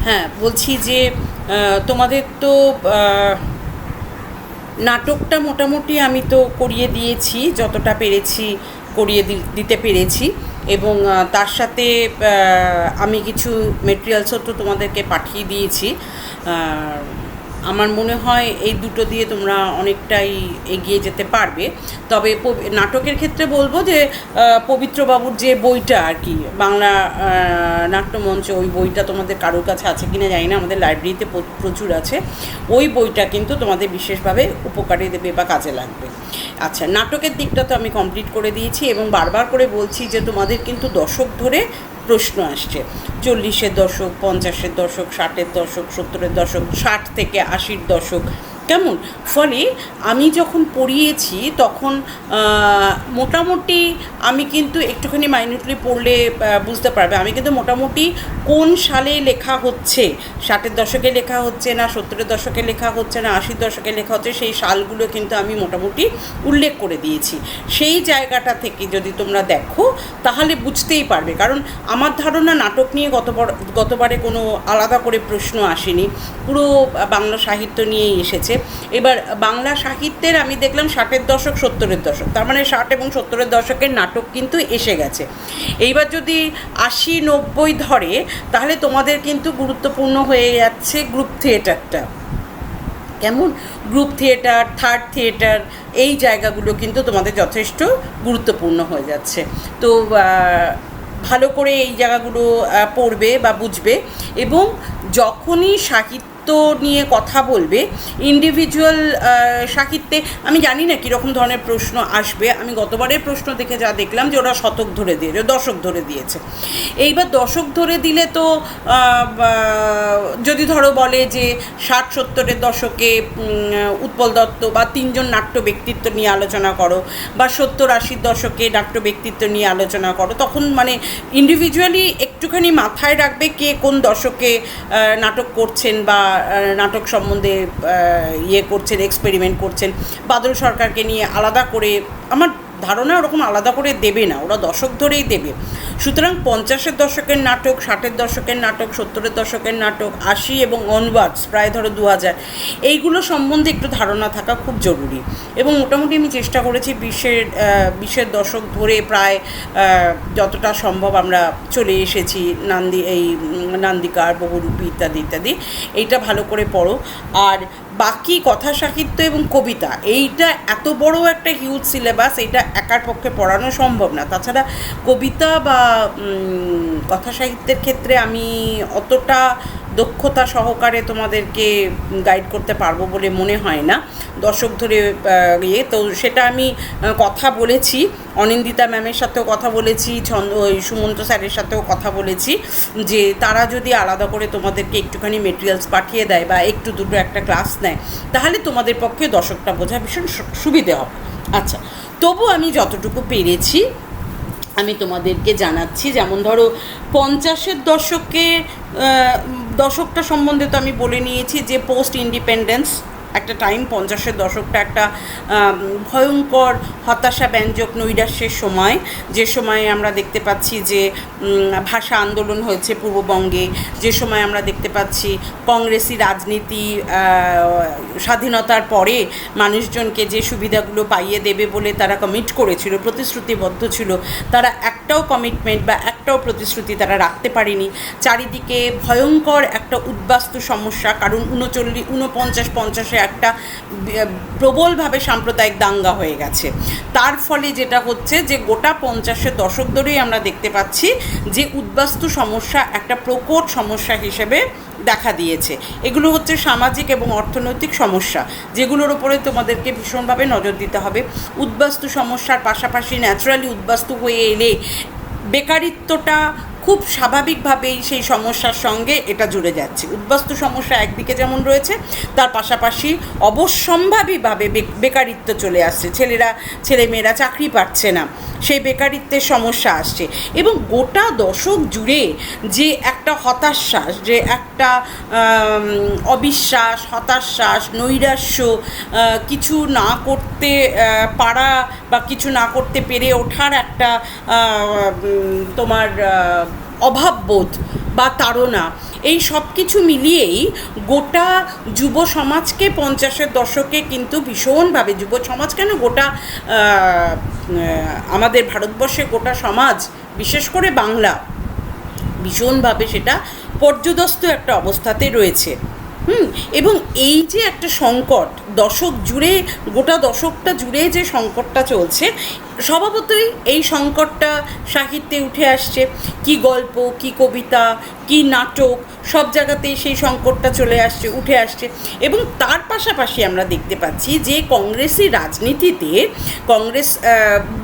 হ্যাঁ, বলছি যে তোমাদের তো নাটকটা মোটামুটি আমি তো করিয়ে দিয়েছি, যতটা পেরেছি করিয়ে দিতে পেরেছি। এবং তার সাথে আমি কিছু মেটেরিয়ালসও তো তোমাদেরকে পাঠিয়ে দিয়েছি। আমার মনে হয় এই দুটো দিয়ে তোমরা অনেকটাই এগিয়ে যেতে পারবে। তবে নাটকের ক্ষেত্রে বলবো যে পবিত্রবাবুর যে বইটা আর কি, বাংলা নাট্যমঞ্চ, ওই বইটা তোমাদের কারোর কাছে আছে কিনা জানি না, আমাদের লাইব্রেরিতে প্রচুর আছে। ওই বইটা কিন্তু তোমাদের বিশেষভাবে উপকারে দেবে বা কাজে লাগবে। আচ্ছা, নাটকের দিকটা তো আমি কমপ্লিট করে দিয়েছি এবং বারবার করে বলছি যে তোমাদের কিন্তু দশক ধরে প্রশ্ন আসছে। 40-এর দশক, 50-এর দশক, 60-এর দশক, 70-এর দশক, 60 থেকে 80-র দশক কেমন। ফলে আমি যখন পড়িয়েছি তখন মোটামুটি আমি কিন্তু একটুখানি মাইনিউটলি পড়লে বুঝতে পারবে, আমি কিন্তু মোটামুটি কোন সালে লেখা হচ্ছে, 60-এর দশকে লেখা হচ্ছে না 70-এর দশকে লেখা হচ্ছে না 80-এর দশকে লেখা হচ্ছে, সেই সালগুলো কিন্তু আমি মোটামুটি উল্লেখ করে দিয়েছি। সেই জায়গাটা থেকে যদি তোমরা দেখো তাহলে বুঝতেই পারবে। কারণ আমার ধারণা নাটক নিয়ে গতবারে কোনো আলাদা করে প্রশ্ন আসেনি, পুরো বাংলা সাহিত্য নিয়েই এসেছে। এবার বাংলা সাহিত্যের আমি দেখলাম 60-এর দশক 70-এর দশক, তার মানে 60 এবং 70-এর দশকের নাটক কিন্তু এসে গেছে। এইবার যদি 80-90 ধরে তাহলে তোমাদের কিন্তু গুরুত্বপূর্ণ হয়ে যাচ্ছে গ্রুপ থিয়েটারটা। কেমন, গ্রুপ থিয়েটার, থার্ড থিয়েটার, এই জায়গাগুলো কিন্তু তোমাদের যথেষ্ট গুরুত্বপূর্ণ হয়ে যাচ্ছে। তো ভালো করে এই জায়গাগুলো পড়বে বা বুঝবে। এবং যখনই সাহিত্য নিয়ে কথা বলবে, ইন্ডিভিজুয়াল সাহিত্যে আমি জানি না কীরকম ধরনের প্রশ্ন আসবে। আমি গতবারের প্রশ্ন দেখে যা দেখলাম যে ওরা শতক ধরে দিয়েছে, দশক ধরে দিয়েছে। এইবার দশক ধরে দিলে তো যদি ধরো বলে যে 60-70-এর দশকে উৎপল দত্ত বা 3জন নাট্য ব্যক্তিত্ব নিয়ে আলোচনা করো, বা 70-80-র দশকে নাট্য ব্যক্তিত্ব নিয়ে আলোচনা করো, তখন মানে ইন্ডিভিজুয়ালি একটুখানি মাথায় রাখবে কে কোন দশকে নাটক করছেন বা নাটক সম্বন্ধে করছেন, এক্সপেরিমেন্ট করছেন। বাদল সরকারকে নিয়ে আলাদা করে আমার ধারণা ওরকম আলাদা করে দেবে না, ওরা দশক ধরেই দেবে। সুতরাং 50-এর দশকের নাটক, 60-এর দশকের নাটক, 70-এর দশকের নাটক, 80 এবং অনওয়ার্ডস প্রায় ধরো 2000, এইগুলো সম্বন্ধে একটু ধারণা থাকা খুব জরুরি। এবং মোটামুটি আমি চেষ্টা করেছি 20-এর দশক ধরে প্রায় যতটা সম্ভব আমরা চলে এসেছি। নান্দিকার, বহুরূপী ইত্যাদি ইত্যাদি, এইটা ভালো করে পড়ো। আর বাকি কথা সাহিত্য এবং কবিতা, এইটা এত বড় একটা হিউজ সিলেবাস, এইটা একার পক্ষে পড়ানো সম্ভব না। তাছাড়া কবিতা বা কথা সাহিত্যের ক্ষেত্রে আমি অতটা দক্ষতা সহকারে তোমাদেরকে গাইড করতে পারবো বলে মনে হয় না দশক ধরে তো সেটা আমি কথা বলেছি, অনিন্দিতা ম্যামের সাথেও কথা বলেছি, সুমন্ত স্যারের সাথেও কথা বলেছি যে তারা যদি আলাদা করে তোমাদেরকে একটুখানি মেটেরিয়ালস পাঠিয়ে দেয় বা একটু দুটো একটা ক্লাস নেয়, তাহলে তোমাদের পক্ষে দশকটা বোঝা ভীষণ সুবিধে হবে। আচ্ছা, তবু আমি যতটুকু পেরেছি আমি তোমাদেরকে জানাচ্ছি। যেমন ধরো 50-এর দশকটা সম্বন্ধে তো আমি বলে নিয়েছি যে পোস্ট ইন্ডিপেন্ডেন্স একটা টাইম। 50-এর দশকটা একটা ভয়ঙ্কর হতাশা ব্যঞ্জক নৈরাশ্যের সময়, যে সময়ে আমরা দেখতে পাচ্ছি যে ভাষা আন্দোলন হয়েছে পূর্ববঙ্গে, যে সময় আমরা দেখতে পাচ্ছি কংগ্রেসি রাজনীতি স্বাধীনতার পরে মানুষজনকে যে সুবিধাগুলো পাইয়ে দেবে বলে তারা কমিট করেছিল, প্রতিশ্রুতিবদ্ধ ছিল, তারা একটাও কমিটমেন্ট বা একটাও প্রতিশ্রুতি তারা রাখতে পারেনি। চারিদিকে ভয়ঙ্কর একটা উদ্বাস্তু সমস্যা, কারণ 49-50-এ একটা প্রবলভাবে সাম্প্রদায়িক দাঙ্গা হয়ে গেছে। তার ফলে যেটা হচ্ছে যে গোটা 50-এর দশক ধরেই আমরা দেখতে পাচ্ছি যে উদ্বাস্তু সমস্যা একটা প্রকট সমস্যা হিসেবে দেখা দিয়েছে। এগুলো হচ্ছে সামাজিক এবং অর্থনৈতিক সমস্যা, যেগুলোর ওপরে তোমাদেরকে ভীষণভাবে নজর দিতে হবে। উদ্বাস্তু সমস্যার পাশাপাশি ন্যাচারালি উদ্বাস্তু হয়ে এলে বেকারিত্বটা খুব স্বাভাবিকভাবেই সেই সমস্যার সঙ্গে এটা জুড়ে যাচ্ছে। উদ্বাস্তু সমস্যা একদিকে যেমন রয়েছে, তার পাশাপাশি অবশ্যম্ভাবীভাবে বেকারিত্ব চলে আসছে, ছেলেমেয়েরা চাকরি পাচ্ছে না, সেই বেকারিত্বের সমস্যা আসছে। এবং গোটা দশক জুড়ে যে একটা হতাশ্বাস, যে একটা অবিশ্বাস, হতাশ্বাস, নৈরাশ্য, কিছু না করতে পারা বা কিছু না করতে পেরে ওঠার একটা তোমার অভাববোধ বা তাড়না, এই সব কিছু মিলিয়েই গোটা যুব সমাজকে 50-এর দশকে কিন্তু ভীষণভাবে, যুব সমাজ কেন, গোটা আমাদের ভারতবর্ষের গোটা সমাজ, বিশেষ করে বাংলা, ভীষণভাবে সেটা পর্যদস্ত একটা অবস্থাতে রয়েছে। এবং এই যে একটা সংকট দশক জুড়ে, গোটা দশকটা জুড়ে যে সংকটটা চলছে, স্বভাবতই এই সংকটটা সাহিত্যে উঠে আসছে। কি গল্প, কি কবিতা, কি নাটক, সব জায়গাতেই সেই সংকটটা উঠে আসছে। এবং তার পাশাপাশি আমরা দেখতে পাচ্ছি যে কংগ্রেসি রাজনীতিতে, কংগ্রেস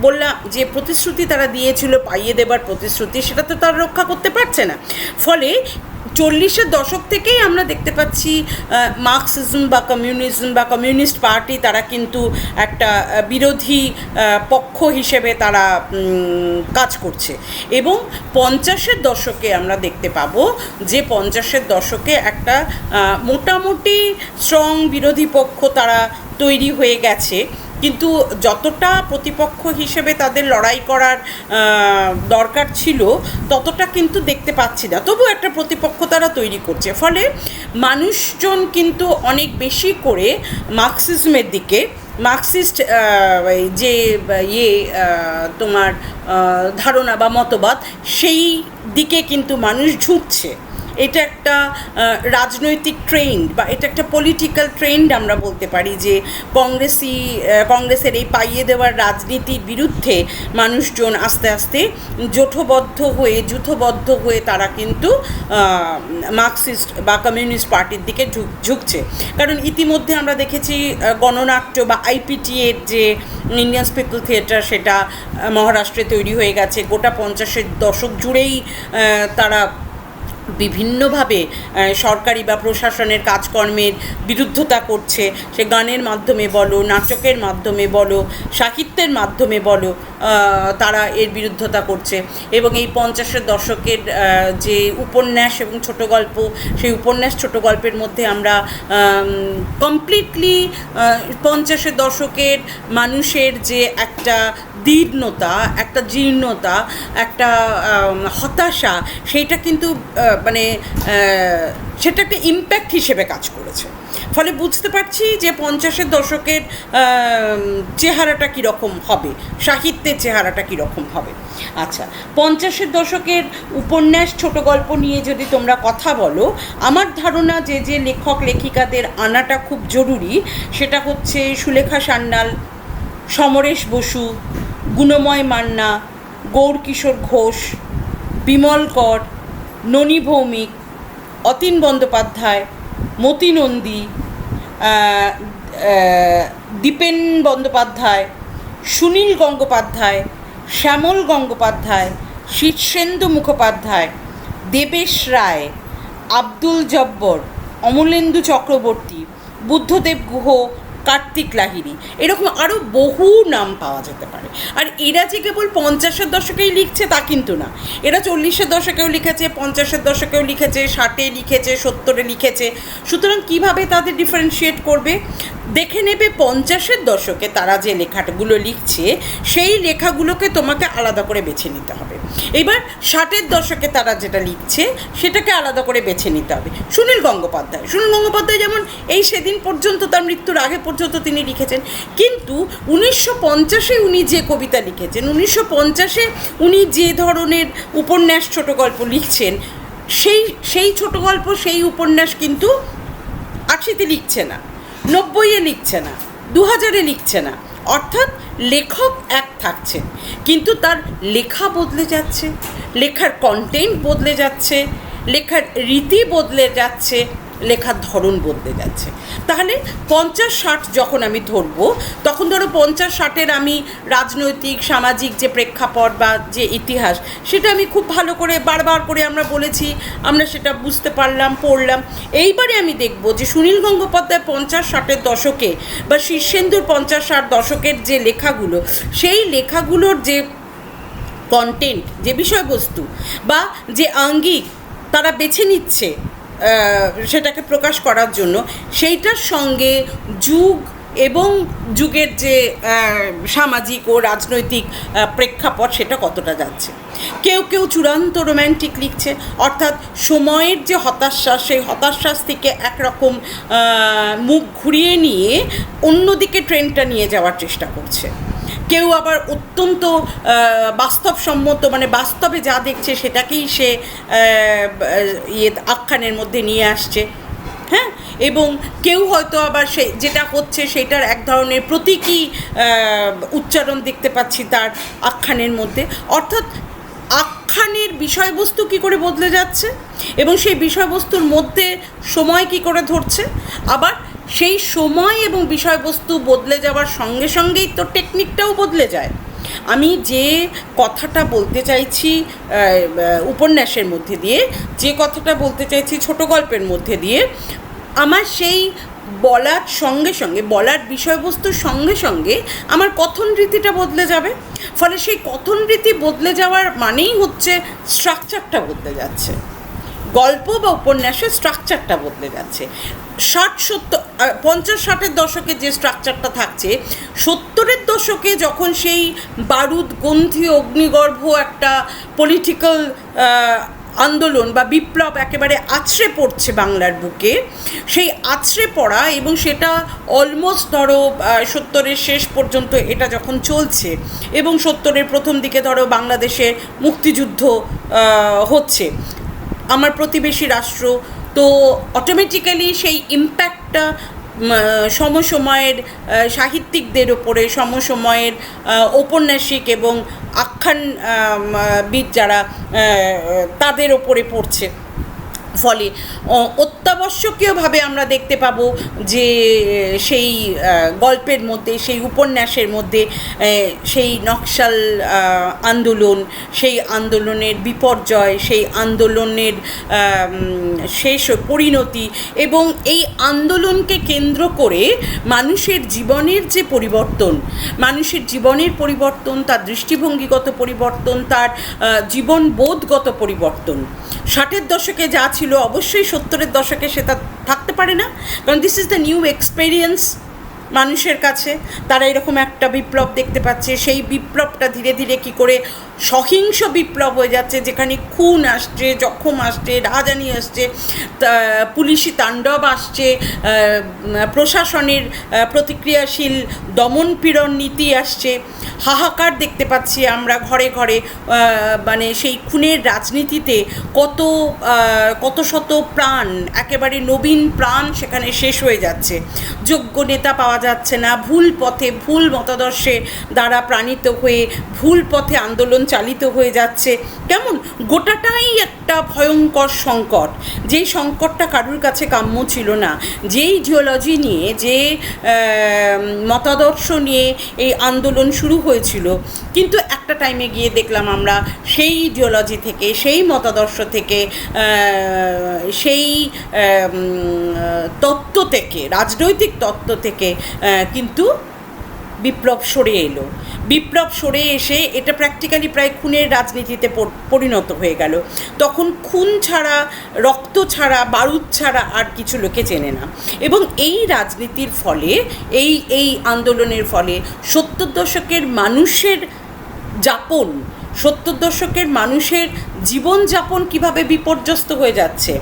বললাম যে প্রতিশ্রুতি তারা দিয়েছিল, পাইয়ে দেবার প্রতিশ্রুতি, সেটা তো তারা রক্ষা করতে পারছে না। ফলে 40-এর দশক থেকেই আমরা দেখতে পাচ্ছি মার্কসিজম বা কমিউনিজম বা কমিউনিস্ট পার্টি তারা কিন্তু একটা বিরোধী পক্ষ হিসেবে তারা কাজ করছে। এবং 50-এর দশকে আমরা দেখতে পাবো যে 50-এর দশকে একটা মোটামুটি স্ট্রং বিরোধী পক্ষ তারা তৈরি হয়ে গেছে, কিন্তু যতটা প্রতিপক্ষ হিসেবে তাদের লড়াই করার দরকার ছিল ততটা কিন্তু দেখতে পাচ্ছি না। তবু একটা প্রতিপক্ষ তারা তৈরি করছে। ফলে মানুষজন কিন্তু অনেক বেশি করে মার্কসিজমের দিকে, মার্কসিস্ট যে তোমার ধারণা বা মতবাদ, সেই দিকে কিন্তু মানুষ ঝুঁকছে। এটা একটা রাজনৈতিক ট্রেন্ড বা এটা একটা পলিটিক্যাল ট্রেন্ড আমরা বলতে পারি, যে কংগ্রেসের এই পাইয়ে দেওয়ার রাজনীতির বিরুদ্ধে মানুষজন আস্তে আস্তে জোটবদ্ধ হয়ে তারা কিন্তু মার্কসিস্ট বা কমিউনিস্ট পার্টির দিকে ঝুঁকছে। কারণ ইতিমধ্যে আমরা দেখেছি গণনাট্য বা আইপিটিএর যে ইন্ডিয়ান পিপল থিয়েটার, সেটা মহারাষ্ট্রে তৈরি হয়ে গেছে। গোটা 50-এর দশক জুড়েই তারা বিভিন্নভাবে সরকারি বা প্রশাসনের কাজকর্মের বিরুদ্ধতা করছে। সে গানের মাধ্যমে বলো, নাটকের মাধ্যমে বলো, সাহিত্যের মাধ্যমে বলো, তারা এর বিরুদ্ধতা করছে। এবং এই 50-এর দশকের যে উপন্যাস এবং ছোট গল্প, সেই উপন্যাস ছোট গল্পের মধ্যে আমরা কমপ্লিটলি 50-এর দশকের মানুষের যে একটা দীর্ণতা, একটা জীর্ণতা, একটা হতাশা, সেইটা কিন্তু সেটা একটা ইম্প্যাক্ট হিসেবে কাজ করেছে। ফলে বুঝতে পারছি যে 50-এর দশকের চেহারাটা কীরকম হবে, সাহিত্যের চেহারাটা কীরকম হবে। আচ্ছা, 50-এর দশকের উপন্যাস ছোট গল্প নিয়ে যদি তোমরা কথা বলো, আমার ধারণা যে লেখক লেখিকাদের আনাটা খুব জরুরি, সেটা হচ্ছে সুলেখা সান্যাল, সমরেশ বসু, গুণময় মান্না, গৌরকিশোর ঘোষ, বিমল কর, ননী ভৌমিক, অতীন বন্দ্যোপাধ্যায়, মতি নন্দী, দীপেন বন্দ্যোপাধ্যায়, সুনীল গঙ্গোপাধ্যায়, শ্যামল গঙ্গোপাধ্যায়, শীর্ষেন্দু মুখোপাধ্যায়, দেবেশ রায়, আব্দুল জব্বর, অমলেন্দু চক্রবর্তী, বুদ্ধদেব গুহ, কার্তিক লাহিড়ী, এরকম আরও বহু নাম পাওয়া যেতে পারে। আর এরা যে কেবল 50-এর দশকেই লিখছে তা কিন্তু না, এরা 40-এর দশকেও লিখেছে, 50-এর দশকেও লিখেছে, 60-এ লিখেছে, 70-এ লিখেছে। সুতরাং কীভাবে তাদের ডিফারেন্সিয়েট করবে? দেখে নেবে 50-এর দশকে তারা যে লেখাগুলো লিখছে, সেই লেখাগুলোকে তোমাকে আলাদা করে বেছে নিতে হবে। এবার 60-এর দশকে তারা যেটা লিখছে সেটাকে আলাদা করে বেছে নিতে হবে। সুনীল গঙ্গোপাধ্যায় যেমন এই সেদিন পর্যন্ত, তার মৃত্যুর আগে পর্যন্ত তিনি লিখেছেন, কিন্তু 1950-এ উনি যে কবিতা লিখেছেন, 1950-এ উনি যে ধরনের উপন্যাস ছোট গল্প লিখছেন, সেই ছোট গল্প, সেই উপন্যাস কিন্তু 80-তে লিখছে না, 90-এ লিখছে না, 2000-এ লিখছে না। অর্থাৎ লেখক এক থাকছেন, কিন্তু তার লেখা বদলে যাচ্ছে, লেখার কন্টেন্ট বদলে যাচ্ছে, লেখার রীতি বদলে যাচ্ছে, লেখার ধরন বদলে যাচ্ছে। তাহলে 50-60 যখন আমি ধরবো, তখন ধরো 50-60-এর আমি রাজনৈতিক সামাজিক যে প্রেক্ষাপট বা যে ইতিহাস, সেটা আমি খুব ভালো করে বারবার করে আমরা বলেছি, আমরা সেটা বুঝতে পারলাম, পড়লাম। এইবারে আমি দেখব যে সুনীল গঙ্গোপাধ্যায় 50-60-এর দশকে বা শীর্ষেন্দুর 50-60 দশকের যে লেখাগুলো, সেই লেখাগুলোর যে কন্টেন্ট, যে বিষয়বস্তু বা যে আঙ্গিক তারা বেছে নিচ্ছে সেটাকে প্রকাশ করার জন্য, সেইটার সঙ্গে যুগ এবং যুগের যে সামাজিক ও রাজনৈতিক প্রেক্ষাপট সেটা কতটা যাচ্ছে। কেউ কেউ চূড়ান্ত রোম্যান্টিক লিখছে, অর্থাৎ সময়ের যে হতাশ্বাস, সেই হতাশ্বাস থেকে একরকম মুখ ঘুরিয়ে নিয়ে অন্যদিকে ট্রেনটা নিয়ে যাওয়ার চেষ্টা করছে। কেউ আবার অত্যন্ত বাস্তবসম্মত, মানে বাস্তবে যা দেখছে সেটাকেই সে আখ্যানের মধ্যে নিয়ে আসছে। হ্যাঁ, এবং কেউ হয়তো আবার সে যেটা হচ্ছে সেটার এক ধরনের প্রতীকী উচ্চারণ দেখতে পাচ্ছি তার আখ্যানের মধ্যে। অর্থাৎ আখ্যানের বিষয়বস্তু কী করে বদলে যাচ্ছে এবং সেই বিষয়বস্তুর মধ্যে সময় কী করে ধরছে, আবার সেই সময় এবং বিষয়বস্তু বদলে যাওয়ার সঙ্গে সঙ্গেই তো টেকনিকটাও বদলে যায়। আমি যে কথাটা বলতে চাইছি উপন্যাসের মধ্যে দিয়ে, যে কথাটা বলতে চাইছি ছোট গল্পের মধ্যে দিয়ে, আমার সেই বলার সঙ্গে সঙ্গে, বলার বিষয়বস্তুর সঙ্গে সঙ্গে আমার কথন রীতিটা বদলে যাবে। ফলে সেই কথন রীতি বদলে যাওয়ার মানেই হচ্ছে স্ট্রাকচারটা বদলে যাচ্ছে, গল্প বা উপন্যাসের স্ট্রাকচারটা বদলে যাচ্ছে। 50-60-এর দশকে যে স্ট্রাকচারটা থাকছে, 70-এর দশকে যখন সেই বারুদ গন্ধি অগ্নিগর্ভ একটা পলিটিক্যাল আন্দোলন বা বিপ্লব একেবারে আছড়ে পড়ছে বাংলার বুকে, সেই আছড়ে পড়া এবং সেটা অলমোস্ট ধরো 70-এর শেষ পর্যন্ত এটা যখন চলছে এবং 70-এর প্রথম দিকে ধরো বাংলাদেশে মুক্তিযুদ্ধ হচ্ছে, আমার প্রতিবেশী রাষ্ট্র, তো অটোমেটিক্যালি সেই ইম্প্যাক্টটা সমসময়ের সাহিত্যিকদের ওপরে, সমসময়ের ঔপন্যাসিক এবং আখ্যানবিদ যারা তাদের ওপরে পড়ছে। ফলে অত্যাবশ্যকীয়ভাবে আমরা দেখতে পাবো যে সেই গল্পের মধ্যে, সেই উপন্যাসের মধ্যে সেই নকশাল আন্দোলন, সেই আন্দোলনের বিপর্যয়, সেই আন্দোলনের শেষ পরিণতি এবং এই আন্দোলনকে কেন্দ্র করে মানুষের জীবনের যে পরিবর্তন, মানুষের জীবনের পরিবর্তন, তার দৃষ্টিভঙ্গিগত পরিবর্তন, তার জীবনবোধগত পরিবর্তন 60-এর দশকে যা ছিল অবশ্যই 70-এর দশকে সেটা থাকতে পারে না, কারণ this is the new experience মানুষের কাছে। তারা এরকম একটা বিপ্লব দেখতে পাচ্ছে, সেই বিপ্লবটা ধীরে ধীরে কী করে সহিংস বিপ্লব হয়ে যাচ্ছে, যেখানে খুন আসছে, জখম আসছে, রাহাজানি আসছে, পুলিশি তাণ্ডব আসছে, প্রশাসনের প্রতিক্রিয়াশীল দমন পীড়ন নীতি আসছে, হাহাকার দেখতে পাচ্ছি আমরা ঘরে ঘরে। মানে সেই খুনের রাজনীতিতে কত শত প্রাণ, একেবারে নবীন প্রাণ সেখানে শেষ হয়ে যাচ্ছে, যোগ্য নেতা পাওয়া যাচ্ছে না, ভুল পথে, ভুল মতাদর্শে দ্বারা প্রাণিত হয়ে ভুল পথে আন্দোলন চালিত হয়ে যাচ্ছে। কেমন গোটাটাই একটা ভয়ঙ্কর সংকট, যেই সংকটটা কারুর কাছে কাম্য ছিল না, যেই ইডিওলজি নিয়ে, যে মতাদর্শ নিয়ে এই আন্দোলন শুরু হয়েছিল, কিন্তু একটা টাইমে গিয়ে দেখলাম আমরা সেই ইডিওলজি থেকে, সেই মতাদর্শ থেকে, সেই তত্ত্ব থেকে, রাজনৈতিক তত্ত্ব থেকে কিন্তু বিপ্লব সরে এলো। বিপ্লব সরে এসে এটা প্র্যাকটিক্যালি প্রায় খুনের রাজনীতিতে পরিণত হয়ে গেল। তখন খুন ছাড়া, রক্ত ছাড়া, বারুদ ছাড়া আর কিছু লোকে চেনে না। এবং এই রাজনীতির ফলে, এই আন্দোলনের ফলে 70 দশকের মানুষের যাপন, 70 দশকের মানুষের জীবনযাপন কিভাবে বিপর্যস্ত হয়ে যাচ্ছে,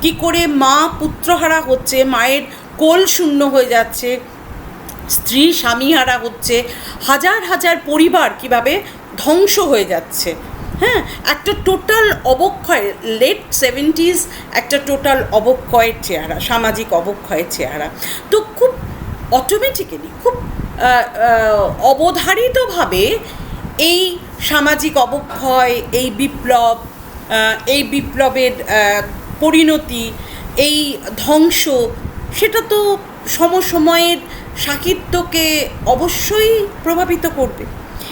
কি করে মা পুত্রহারা হচ্ছে, মায়ের কোল শূন্য হয়ে যাচ্ছে, স্ত্রী স্বামীহারা হচ্ছে, হাজার হাজার পরিবার কিভাবে ধ্বংস হয়ে যাচ্ছে। হ্যাঁ, একটা টোটাল অবক্ষয়, লেট 70s একটা টোটাল অবক্ষয়ের চেহারা, সামাজিক অবক্ষয়ের চেহারা। তো খুব অটোমেটিক্যালি, খুব অবধারিতভাবে এই সামাজিক অবক্ষয়, এই বিপ্লব, এই বিপ্লবের পরিণতি, এই ধ্বংস, সেটা তো সমসময়ের সাহিত্যকে অবশ্যই প্রভাবিত করবে।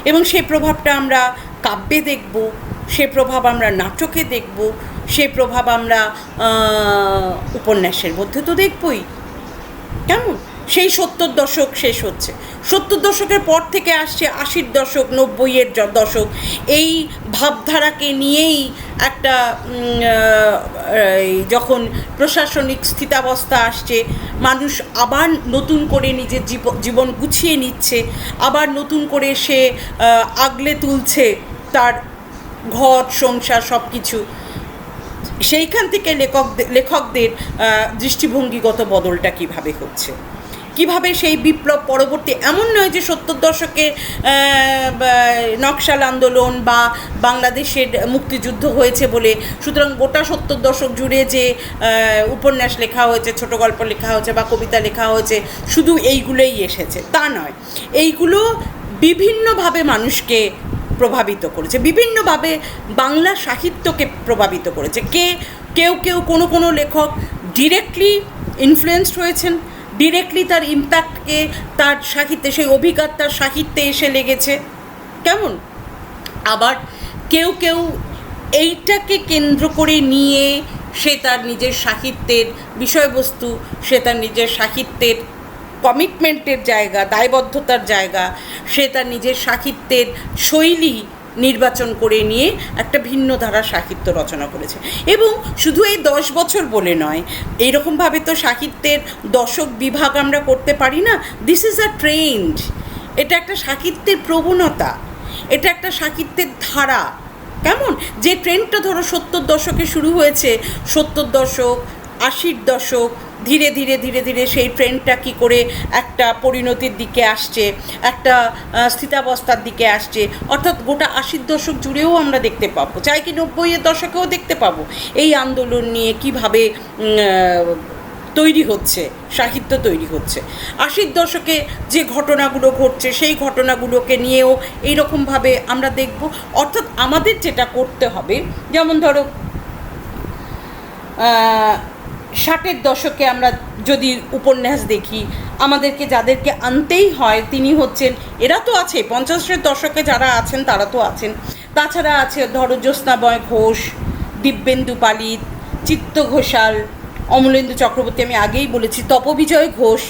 এবং সেই প্রভাবটা আমরা কাব্যে দেখব, সে প্রভাব আমরা নাটকে দেখব, সে প্রভাব আমরা উপন্যাসের মধ্যে তো দেখবই। কেমন সেই 70 দশক শেষ হচ্ছে, 70 দশকের পর থেকে আসছে 80-র দশক, 90-এর দশক। এই ভাবধারাকে নিয়েই একটা যখন প্রশাসনিক স্থিতাবস্থা আসছে, মানুষ আবার নতুন করে নিজের জীবন গুছিয়ে নিচ্ছে, আবার নতুন করে সে আগলে তুলছে তার ঘর সংসার সব কিছু, সেইখান থেকে লেখকদের দৃষ্টিভঙ্গিগত বদলটা কিভাবে হচ্ছে, কিভাবে সেই বিপ্লব পরবর্তী, এমন নয় যে 70 দশকে নকশাল আন্দোলন বা বাংলাদেশের মুক্তিযুদ্ধ হয়েছে বলে সুতরাং গোটা 70 দশক জুড়ে যে উপন্যাস লেখা হয়েছে, ছোট গল্প লেখা হয়েছে বা কবিতা লেখা হয়েছে শুধু এইগুলোই এসেছে, তা নয়। এইগুলো বিভিন্নভাবে মানুষকে প্রভাবিত করেছে, বিভিন্নভাবে বাংলা সাহিত্যকে প্রভাবিত করেছে। কেউ কোনো লেখক ডিরেক্টলি ইনফ্লুয়েন্সড হয়েছেন, ডিরেক্টলি তার ইম্প্যাক্টকে তার সাহিত্যে, সেই অভিজ্ঞতা তার সাহিত্যে এসে লেগেছে, কেমন। আবার কেউ এইটাকে কেন্দ্র করে নিয়ে সে তার নিজের সাহিত্যের বিষয়বস্তু, সে তার নিজের সাহিত্যের কমিটমেন্টের জায়গা, দায়বদ্ধতার জায়গা, সে তার নিজের সাহিত্যের শৈলী নির্বাচন করে নিয়ে একটা ভিন্ন ধারার সাহিত্য রচনা করেছে। এবং শুধু এই 10 বছর বলে নয়, এইরকমভাবে তো সাহিত্যের দশক বিভাগ আমরা করতে পারি না। দিস ইজ আ ট্রেন্ড, এটা একটা সাহিত্যের প্রবণতা, এটা একটা সাহিত্যের ধারা, কেমন। যে ট্রেন্ডটা ধরো 70 দশকে শুরু হয়েছে, 70 দশক 80 দশক, ধীরে ধীরে সেই ট্রেন্ডটা কী করে একটা পরিণতির দিকে আসছে, একটা স্থিতাবস্থার দিকে আসছে, অর্থাৎ গোটা 80 দশক জুড়েও আমরা দেখতে পাবো, চাই কি 90-এর দশকেও দেখতে পাবো এই আন্দোলন নিয়ে কীভাবে তৈরি হচ্ছে, সাহিত্য তৈরি হচ্ছে। 80 দশকে যে ঘটনাগুলো ঘটছে সেই ঘটনাগুলোকে নিয়েও এইরকমভাবে আমরা দেখব। অর্থাৎ আমাদের যেটা করতে হবে, যেমন ধরো 60-এর দশকে আমরা যদি উপন্যাস দেখি, আমাদেরকে যাদেরকে আনতেই হয় তিনি হচ্ছেন, এরা তো আছে, 50-এর দশকে যারা আছেন তারা তো আছেন, তাছাড়া আছে ধরো জ্যোৎস্নাময় ঘোষ, দিব্যেন্দু পালিত, চিত্ত ঘোষাল, অমলেন্দু চক্রবর্তী, আমি আগেই বলেছি, তপবিজয় ঘোষ।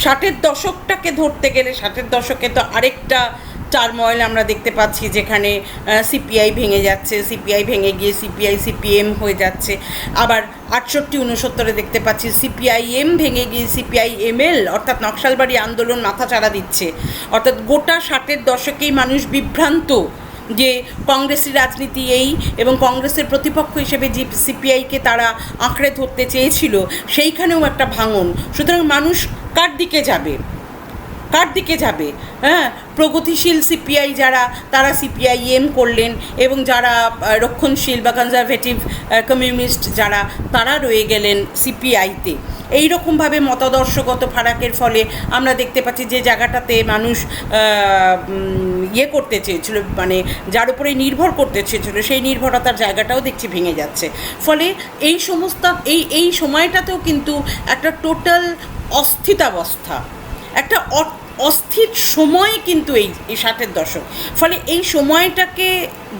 60-এর দশকটাকে ধরতে গেলে 60-এর দশকে তো আরেকটা টার্ময়েল আমরা দেখতে পাচ্ছি, যেখানে সিপিআই ভেঙে যাচ্ছে, সিপিআই ভেঙে গিয়ে সিপিআই সিপিএম হয়ে যাচ্ছে। আবার 68-69-এ দেখতে পাচ্ছি সিপিআইএম ভেঙে গিয়ে সিপিআইএমএল, অর্থাৎ নকশালবাড়ি আন্দোলন মাথাচাড়া দিচ্ছে। অর্থাৎ গোটা 60-এর দশকেই মানুষ বিভ্রান্ত যে কংগ্রেসি রাজনীতি এই, এবং কংগ্রেসের প্রতিপক্ষ হিসেবে যে সিপিআইকে তারা আঁকড়ে ধরতে চেয়েছিল, সেইখানেও একটা ভাঙন। সুতরাং মানুষ কার দিকে যাবে? হ্যাঁ, প্রগতিশীল সিপিআই যারা, তারা সিপিআইএম করলেন, এবং যারা রক্ষণশীল বা কনজারভেটিভ কমিউনিস্ট যারা, তারা রয়ে গেলেন সিপিআইতে। এই রকমভাবে মতাদর্শগত ফারাকের ফলে আমরা দেখতে পাচ্ছি যে জায়গাটাতে মানুষ করতে চেয়েছিল, মানে যার উপরে নির্ভর করতে চেয়েছিল, সেই নির্ভরতার জায়গাটাও দেখছি ভেঙে যাচ্ছে। ফলে এই সমস্ত এই সময়টাতেও কিন্তু একটা টোটাল অস্থিতাবস্থা, একটা অস্থির সময় কিন্তু এই 60-এর দশক। ফলে এই সময়টাকে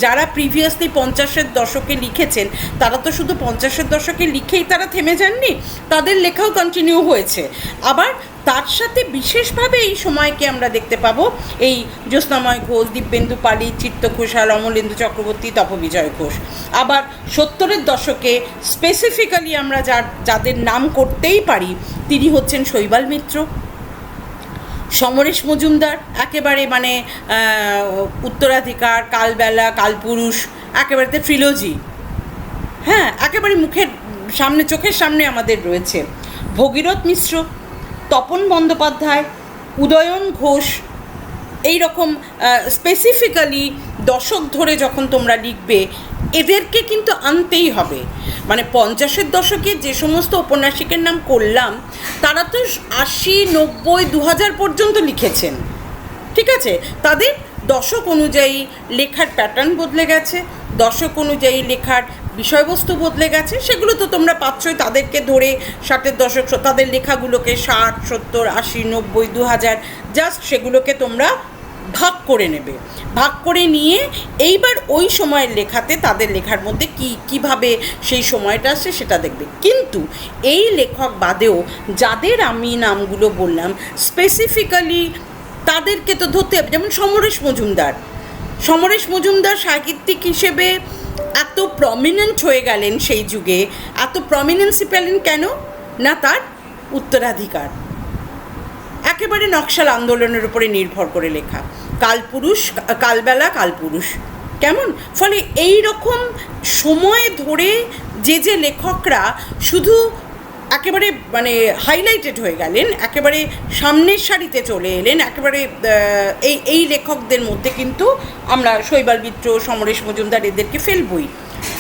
যারা প্রিভিয়াসলি 50-এর দশকে লিখেছেন, তারা তো শুধু 50-এর দশকে লিখেই তারা থেমে যাননি, তাদের লেখাও কন্টিনিউ হয়েছে। আবার তার সাথে বিশেষভাবে এই সময়কে আমরা দেখতে পাবো এই জ্যোৎস্নাময় ঘোষ, দিব্যেন্দু পালিত, চিত্ত ঘোষাল, অমলেন্দু চক্রবর্তী, তপবিজয় ঘোষ। আবার 70-এর দশকে স্পেসিফিক্যালি আমরা যাদের নাম করতেই পারি, তিনি হচ্ছেন শৈবাল মিত্র, সমরেশ মজুমদার, একেবারে মানে উত্তরাধিকার, কালবেলা, কালপুরুষ, একেবারে ট্রিলজি, হ্যাঁ, একেবারে মুখের সামনে, চোখের সামনে আমাদের রয়েছে। ভগীরথ মিশ্র, তপন বন্দ্যোপাধ্যায়, উদয়ন ঘোষ, এই রকম স্পেসিফিক্যালি দশক ধরে যখন তোমরা লিখবে, এদেরকে কিন্তু আনতেই হবে। মানে 50-এর দশকে যে সমস্ত ঔপন্যাসিকের নাম করলাম, তারা তো 80, 90, 2000 পর্যন্ত লিখেছেন, ঠিক আছে। তাদের দশক অনুযায়ী লেখার প্যাটার্ন বদলে গেছে, দশক অনুযায়ী লেখার বিষয়বস্তু বদলে গেছে, সেগুলো তো তোমরা পাচ্ছই। তাদেরকে ধরে 60-এর দশক, তাদের লেখাগুলোকে 60, 70, 80, 90, 2000, জাস্ট সেগুলোকে তোমরা ভাগ করে নেবে। ভাগ করে নিয়ে এইবার ওই সময়ের লেখাতে, তাদের লেখার মধ্যে কীভাবে সেই সময়টা আসছে সেটা দেখবে। কিন্তু এই লেখক বাদেও যাদের আমি নামগুলো বললাম, স্পেসিফিক্যালি তাদেরকে তো ধরতে হবে। যেমন সমরেশ মজুমদার সাহিত্যিক হিসেবে এত প্রমিনেন্ট হয়ে গেলেন সেই যুগে, এত প্রমিনেন্সি পেলেন কেন না তার উত্তরাধিকার একেবারে নকশাল আন্দোলনের উপরে নির্ভর করে লেখা, কালপুরুষ, কালবেলা কালপুরুষ, কেমন? ফলে এই রকম সময় ধরে যে লেখকরা শুধু একেবারে মানে হাইলাইটেড হয়ে গেলেন, একেবারে সামনের সারিতে চলে এলেন, একেবারে এই লেখকদের মধ্যে কিন্তু আমরা শৈবাল মিত্র, সমরেশ মজুমদার এদেরকে ফেলবই।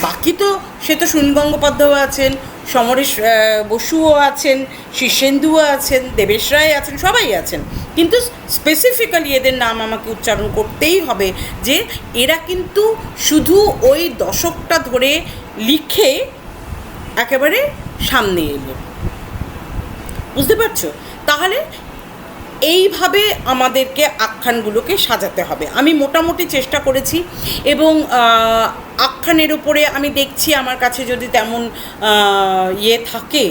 বাকি তো সে তো সুনীল গঙ্গোপাধ্যায়ও আছেন, সমরেশ বসুও আছেন, শীর্ষেন্দুও আছেন, দেবেশ রায় আছেন, সবাই আছেন, কিন্তু স্পেসিফিক্যালি এদের নাম আমাকে উচ্চারণ করতেই হবে যে এরা কিন্তু শুধু ওই দশকটা ধরে লিখে একেবারে সামনে এলো। বুঝতে পারছো? তাহলে এইভাবে আমাদেরকে আখ্যানগুলোকে সাজাতে হবে। আমি মোটামুটি চেষ্টা করেছি এবং আখ্যানের ওপরে আমি দেখছি আমার কাছে যদি তেমন থাকে,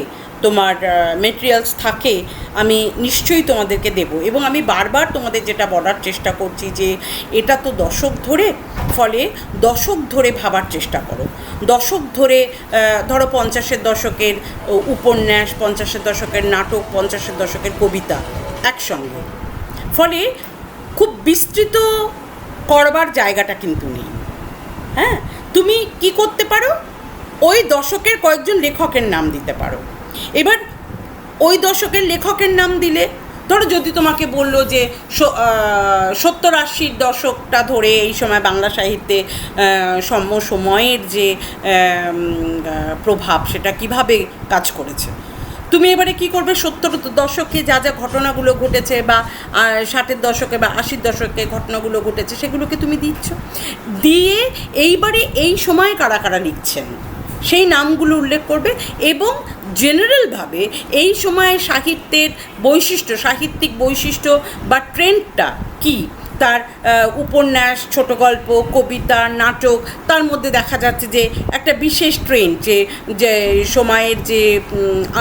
তোমার মেটেরিয়ালস থাকে, আমি নিশ্চয়ই তোমাদেরকে দেব। এবং আমি বারবার তোমাদের যেটা বলার চেষ্টা করছি যে এটা তো দশক ধরে, ফলে দশক ধরে ভাবার চেষ্টা করো। দশক ধরে ধরো 50-এর দশকের উপন্যাস, 50-এর দশকের নাটক, 50-এর দশকের কবিতা একসঙ্গে, ফলে খুব বিস্তৃত করবার জায়গাটা কিন্তু নেই। হ্যাঁ, তুমি কি করতে পারো, ওই দশকের কয়েকজন লেখকের নাম দিতে পারো। এবার ওই দশকের লেখকের নাম দিলে, ধরো যদি তোমাকে বললো যে 70-80 দশকটা ধরে এই সময় বাংলা সাহিত্যে সময়ের যে প্রভাব সেটা কিভাবে কাজ করেছে, তুমি এবারে কি করবে, 70 দশকে যা যা ঘটনাগুলো ঘটেছে বা 60-এর দশকে বা 80-র দশকে ঘটনাগুলো ঘটেছে সেগুলোকে তুমি দিচ্ছ, দিয়ে এইবারে এই সময় কারা কারা লিখছেন সেই নামগুলো উল্লেখ করবে এবং জেনারেলভাবে এই সময়ে সাহিত্যের বৈশিষ্ট্য, সাহিত্যিক বৈশিষ্ট্য বা ট্রেন্ডটা কী, তার উপন্যাস, ছোট গল্প, কবিতা, নাটক, তার মধ্যে দেখা যাচ্ছে যে একটা বিশেষ ট্রেন্ড, যে সময়ের যে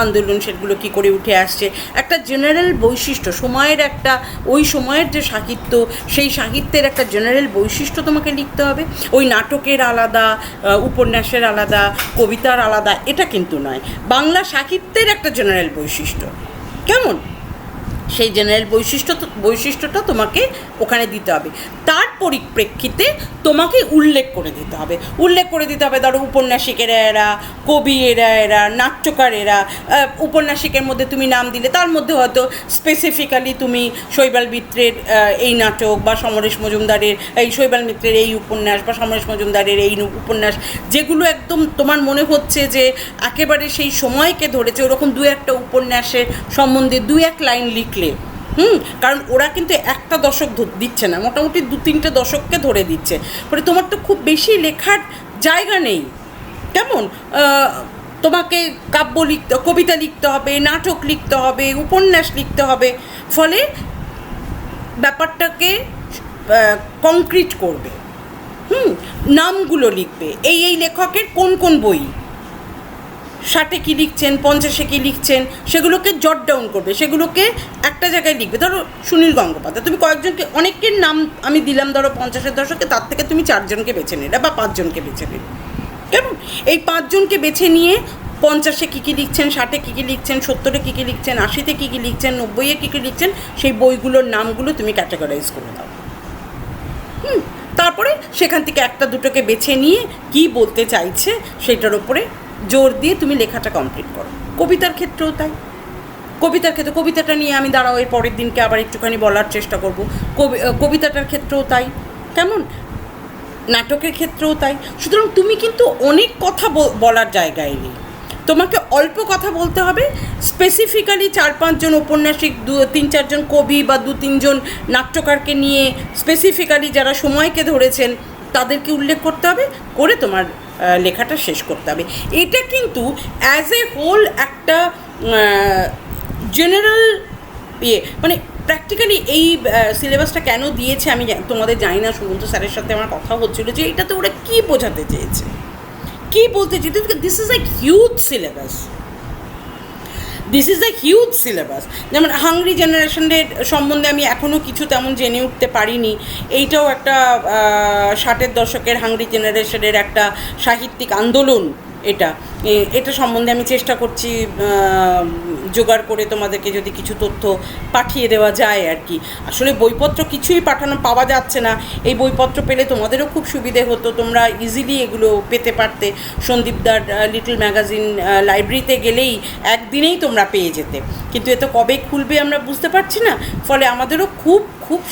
আন্দোলন সেগুলো কী করে উঠে আসছে, একটা জেনারেল বৈশিষ্ট্য, সময়ের একটা, ওই সময়ের যে সাহিত্য, সেই সাহিত্যের একটা জেনারেল বৈশিষ্ট্য তোমাকে লিখতে হবে। ওই নাটকের আলাদা, উপন্যাসের আলাদা, কবিতার আলাদা, এটা কিন্তু নয়, বাংলা সাহিত্যের একটা জেনারেল বৈশিষ্ট্য, কেমন? সেই জেনারেল বৈশিষ্ট্যটা তোমাকে ওখানে দিতে হবে। তার পরিপ্রেক্ষিতে তোমাকে উল্লেখ করে দিতে হবে, ধরো উপন্যাসিকেরা এরা, কবি এরা, নাট্যকার এরা। উপন্যাসিকের মধ্যে তুমি নাম দিলে তার মধ্যে হয়তো স্পেসিফিক্যালি তুমি শৈবাল মিত্রের এই নাটক বা সমরেশ মজুমদারের এই শৈবাল মিত্রের এই উপন্যাস বা সমরেশ মজুমদারের এই উপন্যাস, যেগুলো একদম তোমার মনে হচ্ছে যে একেবারে সেই সময়কে ধরেছে, ওরকম দু একটা উপন্যাসের সম্বন্ধে 2-1 লাইন লিখলে, কারণ ওরা কিন্তু একটা দশক দিচ্ছে না, মোটামুটি 2-3টে দশককে ধরে দিচ্ছে, ফলে তোমার তো খুব বেশি লেখার জায়গা নেই, কেমন? তোমাকে কাব্য লিখতে, কবিতা লিখতে হবে, নাটক লিখতে হবে, উপন্যাস লিখতে হবে, ফলে ব্যাপারটাকে কংক্রিট করবে। নামগুলো লিখবে, এই লেখকের কোন বই, 60-এ কী লিখছেন, 50-এ কী লিখছেন, সেগুলোকে জট ডাউন করবে, সেগুলোকে একটা জায়গায় লিখবে। ধরো সুনীল গঙ্গোপাধ্যায়, তুমি কয়েকজনকে, অনেকের নাম আমি দিলাম, ধরো 50-এর দশকে, তার থেকে তুমি 4 জনকে বেছে নিলে বা 5 জনকে বেছে নিলে, কেমন? এই 5 জনকে বেছে নিয়ে 50-এ কী লিখছেন, 60-এ কী লিখছেন, 70-এ কী লিখছেন, 80-তে কী লিখছেন, 90-এ কী লিখছেন, সেই বইগুলোর নামগুলো তুমি ক্যাটাগরাইজ করে দাও। তারপরে সেখান থেকে একটা দুটোকে বেছে নিয়ে কী বলতে চাইছে সেটার ওপরে জোর দিয়ে তুমি লেখাটা কমপ্লিট করো। কবিতার ক্ষেত্রেও তাই, কবিতাটা নিয়ে আমি দাঁড়াও এর পরের দিনকে আবার একটুখানি বলার চেষ্টা করব। কবিতাটার ক্ষেত্রেও তাই, কেমন? নাটকের ক্ষেত্রেও তাই। সুতরাং তুমি কিন্তু অনেক কথা বলার জায়গায় নেই, তোমাকে অল্প কথা বলতে হবে। স্পেসিফিক্যালি 4-5 জন ঔপন্যাসিক, 3-4 জন কবি বা 2-3 জন নাট্যকারকে নিয়ে স্পেসিফিক্যালি যারা সময়কে ধরেছেন তাদেরকে উল্লেখ করতে হবে, করে তোমার লেখাটা শেষ করতে হবে। এটা কিন্তু অ্যাজ এ হোল একটা জেনারেল মানে প্র্যাকটিক্যালি এই সিলেবাসটা কেন দিয়েছে আমি তোমাদের জানি না। সুমন্ত স্যারের সাথে আমার কথা হচ্ছিল যে এইটাতে ওরা কী বোঝাতে চেয়েছে, কী বলতে চেয়েছে। This is a huge syllabus, this is the huge syllabus. যেমন হাংরি জেনারেশনের সম্বন্ধে আমি এখনও কিছু তেমন জেনে উঠতে পারিনি। এইটাও একটা 60-এর দশকের হাংরি জেনারেশনের একটা সাহিত্যিক আন্দোলন। এটা সম্বন্ধে আমি চেষ্টা করছি জোগাড় করে তোমাদেরকে যদি কিছু তথ্য পাঠিয়ে দেওয়া যায় আর কি। আসলে বইপত্র কিছুই পাওয়া যাচ্ছে না। এই বইপত্র পেলে তোমাদেরও খুব সুবিধে হতো, তোমরা ইজিলি এগুলো পেতে পারতে। সন্দীপদার লিটল ম্যাগাজিন লাইব্রেরিতে গেলেই একদিনেই তোমরা পেয়ে যেতে, কিন্তু এ তো কবে খুলবে আমরা বুঝতে পারছি না। ফলে আমাদেরও খুব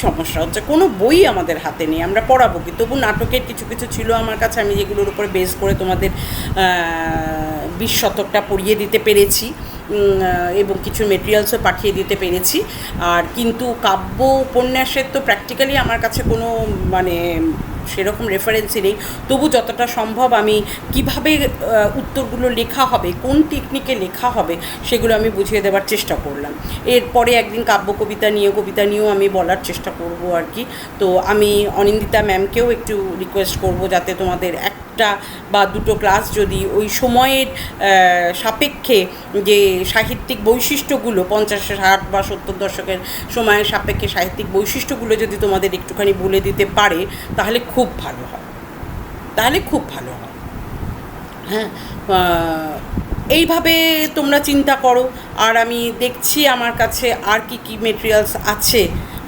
সমস্যা হচ্ছে, কোনো বই আমাদের হাতে নেই। আমরা পড়াবো কি? তবু নাটকের কিছু ছিল আমার কাছে, আমি যেগুলোর উপরে বেস করে তোমাদের 20 শতকটা পড়িয়ে দিতে পেরেছি এবং কিছু মেটেরিয়ালসও পাঠিয়ে দিতে পেরেছি। আর কিন্তু কাব্য উপন্যাসের তো প্র্যাকটিক্যালি আমার কাছে কোনো সেরকম রেফারেন্সই নেই। তবু যতটা সম্ভব আমি কিভাবে উত্তরগুলো লেখা হবে, কোন টেকনিকে লেখা হবে, সেগুলো আমি বুঝিয়ে দেওয়ার চেষ্টা করলাম। এরপরে একদিন কবিতা নিয়েও আমি বলার চেষ্টা করব আর কি। তো আমি অনিন্দিতা ম্যামকেও একটু রিকোয়েস্ট করব যাতে তোমাদের একটা বা দুটো ক্লাস যদি ওই সময়ের সাপেক্ষে যে সাহিত্যিক বৈশিষ্ট্যগুলো 50, 60 বা 70 দশকের সময়ের সাপেক্ষে সাহিত্যিক বৈশিষ্ট্যগুলো যদি তোমাদের একটুখানি বলে দিতে পারে তাহলে খুব ভালো হয়। হ্যাঁ, এইভাবে তোমরা চিন্তা করো। আর আমি দেখছি আমার কাছে আর কি মেটেরিয়ালস আছে,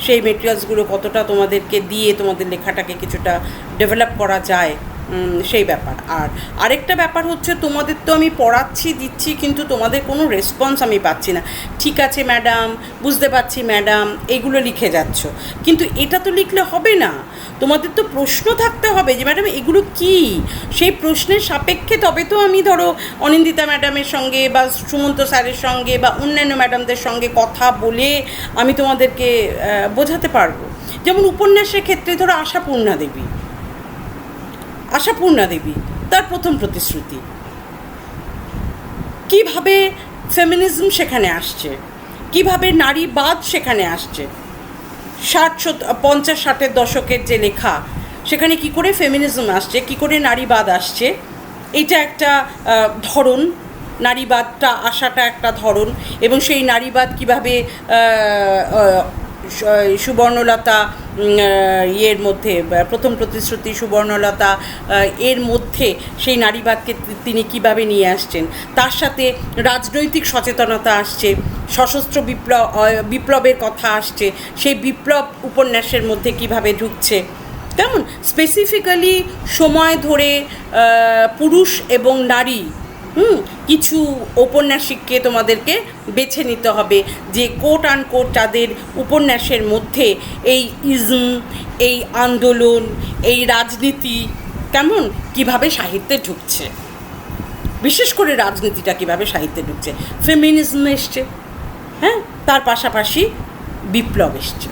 সেই মেটেরিয়ালসগুলো কতটা তোমাদেরকে দিয়ে তোমাদের লেখাটাকে কিছুটা ডেভেলপ করা যায় সেই ব্যাপার। আর আরেকটা ব্যাপার হচ্ছে, তোমাদের তো আমি পড়াচ্ছি দিচ্ছি, কিন্তু তোমাদের কোনো রেসপন্স আমি পাচ্ছি না। ঠিক আছে ম্যাডাম, বুঝতে পারছি ম্যাডাম, এগুলো লিখে যাচ্ছ, কিন্তু এটা তো লিখলে হবে না। তোমাদের তো প্রশ্ন থাকতে হবে যে ম্যাডাম এগুলো কি, সেই প্রশ্নের সাপেক্ষে তবে তো আমি ধরো অনিন্দিতা ম্যাডামের সঙ্গে বা সুমন্ত স্যারের সঙ্গে বা অন্যান্য ম্যাডামদের সঙ্গে কথা বলে আমি তোমাদেরকে বোঝাতে পারবো। যেমন উপন্যাসের ক্ষেত্রে ধরো আশাপূর্ণা দেবী তার প্রথম প্রতিশ্রুতি, কিভাবে ফেমিনিজম সেখানে আসছে, কিভাবে নারীবাদ সেখানে আসছে। 50-60-এর দশকের যে লেখা, সেখানে কি করে ফেমিনিজম আসছে, কি করে নারীবাদ আসছে, এটা একটা ধরন, নারীবাদটা আসাটা একটা ধরন। এবং সেই নারীবাদ কীভাবে সুবর্ণলতা এর মধ্যে প্রথম প্রতিশ্রুতি সুবর্ণলতা এর মধ্যে সেই নারীবাদকে তিনি কিভাবে নিয়ে আসছেন, তার সাথে রাজনৈতিক সচেতনতা আসছে, সশস্ত্র বিপ্লবের কথা আসছে, সেই বিপ্লব উপন্যাসের মধ্যে কিভাবে ঢুকছে। কেমন স্পেসিফিক্যালি সময় ধরে পুরুষ এবং নারী কিছু ঔপন্যাসিককে তোমাদেরকে বেছে নিতে হবে যে কোট আনকোট তাদের উপন্যাসের মধ্যে এই ইজম, এই আন্দোলন, এই রাজনীতি কিভাবে সাহিত্যে ঢুকছে, বিশেষ করে রাজনীতিটা কিভাবে সাহিত্যে ঢুকছে। ফেমিনিজম এসছে, হ্যাঁ, তার পাশাপাশি বিপ্লব এসছে,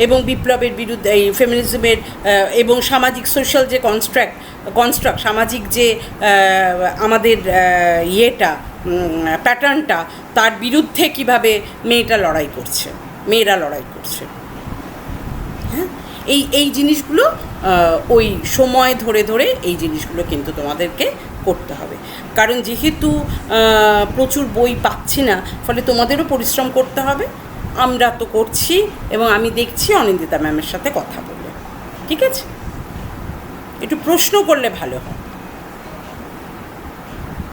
এবং বিপ্লবের বিরুদ্ধে এই ফেমিনিজমের এবং সামাজিক সোশ্যাল যে কনস্ট্রাক্ট সামাজিক যে আমাদের প্যাটার্নটা, তার বিরুদ্ধে কিভাবে মেয়েরা লড়াই করছে। হ্যাঁ, এই জিনিসগুলো ওই সময় ধরে এই জিনিসগুলো কিন্তু তোমাদেরকে করতে হবে। কারণ যেহেতু প্রচুর বই পাচ্ছি না, ফলে তোমাদেরও পরিশ্রম করতে হবে। আমরা তো করছি, এবং আমি দেখছি অনিন্দিতা ম্যামের সাথে কথা বলে। ঠিক আছে, একটু প্রশ্ন করলে ভালো হয়।